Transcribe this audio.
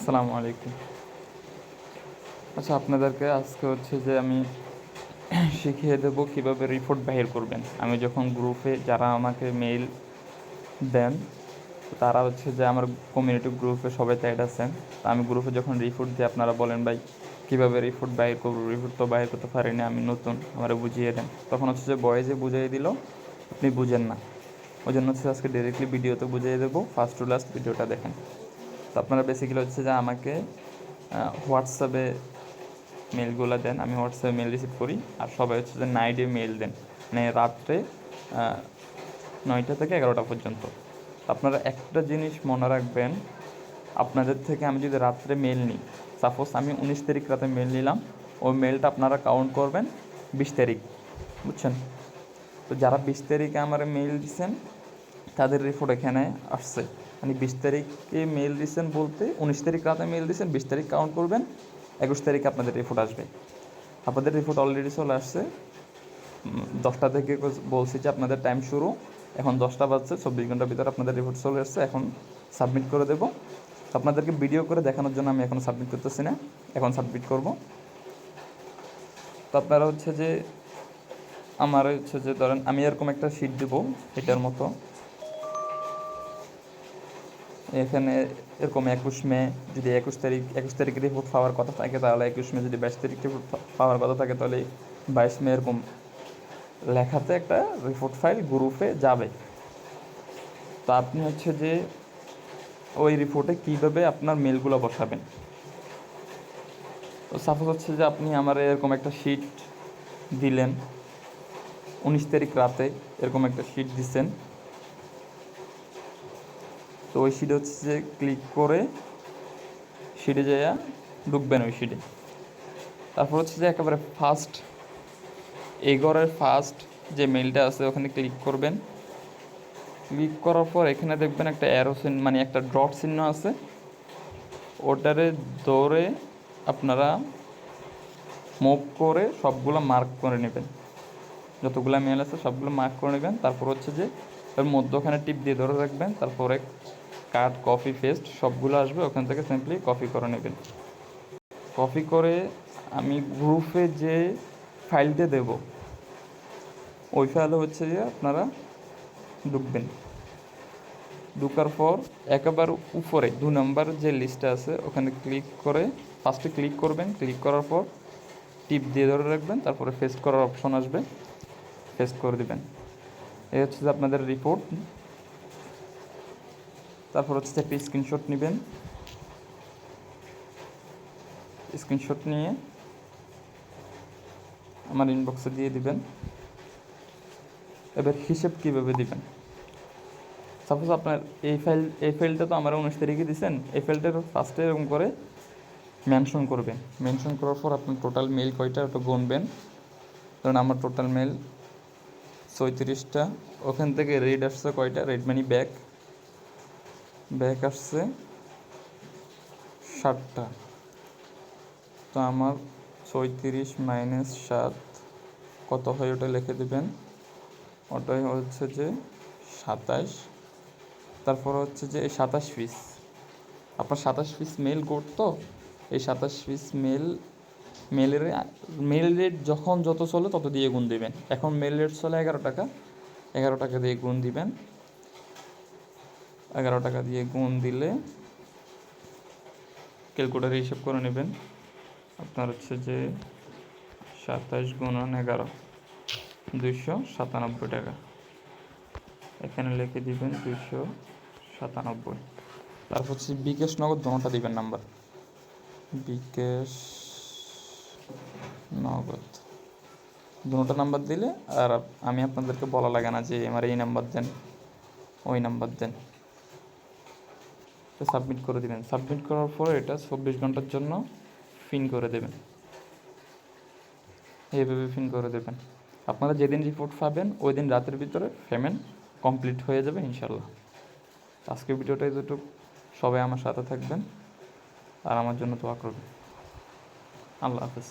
আসসালামু আলাইকুম। আচ্ছা, আপনাদেরকে আজকে হচ্ছে যে আমি শিখিয়ে দেব কীভাবে রিপোর্ট বাহির করবেন। আমি যখন গ্রুপে যারা আমাকে মেইল দেন তারা হচ্ছে যে আমার কমিউনিটি গ্রুপে সবাই তো অ্যাড আছেন। আমি গ্রুপে যখন রিপোর্ট দিই আপনারা বলেন ভাই কীভাবে রিপোর্ট বাহির করবো, রিপোর্ট তো বাহির করতে পারিনি, আমি নতুন, আমারা বুঝিয়ে দেন। তখন হচ্ছে যে বয়েজে বুঝিয়ে দিল, আপনি বুঝেন না, ওই জন্য হচ্ছে আজকে ডিরেক্টলি ভিডিওতে বুঝিয়ে দেবো। ফার্স্ট টু লাস্ট ভিডিওটা দেখেন। তো আপনারা বেসিক্যালি হচ্ছে যে আমাকে হোয়াটসঅ্যাপে মেলগুলো দেন, আমি হোয়াটসঅ্যাপে মেল রিসিভ করি। আর সবাই হচ্ছে যে নাইটে মেল দেন, মানে রাত্রে 9টা থেকে 11টা পর্যন্ত। আপনারা একটা জিনিস মনে রাখবেন, আপনাদের থেকে আমি যদি রাত্রে মেল নিই, সাপোজ আমি 19 তারিখ রাতে মেল নিলাম, ওই মেলটা আপনারা কাউন্ট করবেন 20 তারিখ, বুঝছেন? তো যারা 20 তারিখে আমার মেল দিচ্ছেন তাদের রিপোর্ট এখানে আসছে, মানে 20 তারিখে মেল দিচ্ছেন বলতে 19 তারিখ রাতে মেল দিচ্ছেন, 20 তারিখ কাউন্ট করবেন, 21 তারিখে আপনাদের রিপোর্ট আসবে। আপনাদের রিপোর্ট অলরেডি চলে আসছে। 10টা থেকে বলছি যে আপনাদের টাইম শুরু, এখন 10টা বাজছে, 24 ঘন্টার ভিতরে আপনাদের রিপোর্ট চলে আসছে। এখন সাবমিট করে দেবো। আপনাদেরকে ভিডিও করে দেখানোর জন্য আমি এখন সাবমিট করতেছি না, এখন সাবমিট করব। তো আপনারা হচ্ছে যে আমার হচ্ছে যে ধরেন আমি এরকম একটা শিট দেবো, এটার মতো। এখানে এরকম 21 মে, যদি 21 তারিখে রিপোর্ট পাওয়ার কথা থাকে তাহলে 21 মে, যদি 22 তারিখ রিপোর্ট পাওয়ার কথা থাকে তাহলে 22 মে, এরকম লেখাতে একটা রিপোর্ট ফাইল গ্রুপে যাবে। তো আপনি হচ্ছে যে ওই রিপোর্টে কীভাবে আপনার মেলগুলো বসাবেন। তো সাপোজ হচ্ছে যে আপনি আমার এরকম একটা শিট দিলেন, 19 তারিখ রাতে এরকম একটা শিট দিচ্ছেন। তো ওই শিটে হচ্ছে যে ক্লিক করে শিটে যাইয়া ঢুকবেন ওই শিটে। তারপর হচ্ছে যে একেবারে ফার্স্ট এগরের ফার্স্ট যে মেলটা আছে ওখানে ক্লিক করবেন। ক্লিক করার পর এখানে দেখবেন একটা অ্যারো চিহ্ন, মানে একটা ডট চিহ্ন আছে, ওটারে ধরে আপনারা মুভ করে সবগুলো মার্ক করে নেবেন। যতগুলো মেল আছে সবগুলো মার্ক করে নেবেন। তারপর হচ্ছে যে এর মধ্যখানে টিপ দিয়ে ধরে রাখবেন, তারপরে কাট, কপি, পেস্ট সবগুলো আসবে, ওখান থেকে সিম্পলি কপি করে নেবেন। কপি করে আমি গ্রুপে যে ফাইলটা দেব ওই ফাইলে হচ্ছে যে আপনারা ঢুকবেন। ঢুকার পর একেবারে উপরে 2 নম্বর যে লিস্টটা আছে ওখানে ক্লিক করে ফার্স্টে ক্লিক করবেন। ক্লিক করার পর টিপ দিয়ে ধরে রাখবেন, তারপরে পেস্ট করার অপশন আসবে, পেস্ট করে দিবেন। এই হচ্ছে যে আপনাদের রিপোর্ট। তারপর হচ্ছে একটা স্ক্রিনশট নেবেন, স্ক্রিনশট নিয়ে আমার ইনবক্সে দিয়ে দিবেন। এবার হিসেব কীভাবে দিবেন, সাপোজ আপনার এই ফাইলটা তো আমরা 19 তারিখে দিচ্ছেন, এই ফাইলটার ফার্স্টে এরকম করে মেনশন করবেন। মেনশন করার পর আপনার টোটাল মেল কয়টা ওটা গুনবেন। কারণ আমার টোটাল মেল 36টা। ওখান থেকে রেড আসছে কয়টা, রেড মানি ব্যাক আসছে 7টা। তো আমার 36 মাইনাস 7 কত হয় ওটা লিখে দেবেন, ওটাই হচ্ছে যে 27। তারপর হচ্ছে যে এই 27 পিস, আপনার 27 পিস মেল করতো, এই 27 পিস মেল রেট যখন যত চলে তত দিয়ে গুণ দিবেন। এখন মেল রেট চলে 11 টাকা, 11 টাকা দিয়ে গুণ দিবেন। 11 টাকা দিয়ে গুণ দিলে ক্যালকুলেটারে হিসাব করে নেবেন। আপনার হচ্ছে যে 27 গুণন 11, 297 টাকা। এখানে লিখে দিবেন 297। তারপর হচ্ছে বিকাশ নগদ দোনোটা দিবেন নাম্বার, বিকাশ নগদ দুটো নাম্বার দিলে আর আমি আপনাদেরকে বলা লাগে না যে আমার এই নাম্বার দেন ওই নাম্বার দেন। তো সাবমিট করে দেবেন। সাবমিট করার পরে এটা 24 ঘন্টার জন্য পিন করে দেবেন, এইভাবে পিন করে দেবেন। আপনারা যেদিন রিপোর্ট পাবেন ওই দিন রাতের ভিতরে পেমেন্ট কমপ্লিট হয়ে যাবে ইনশাল্লাহ। আজকের ভিডিওটা যতটুকু, সবাই আমার সাথে থাকবেন আর আমার জন্য দোয়া করবেন। আল্লাহ হাফেজ।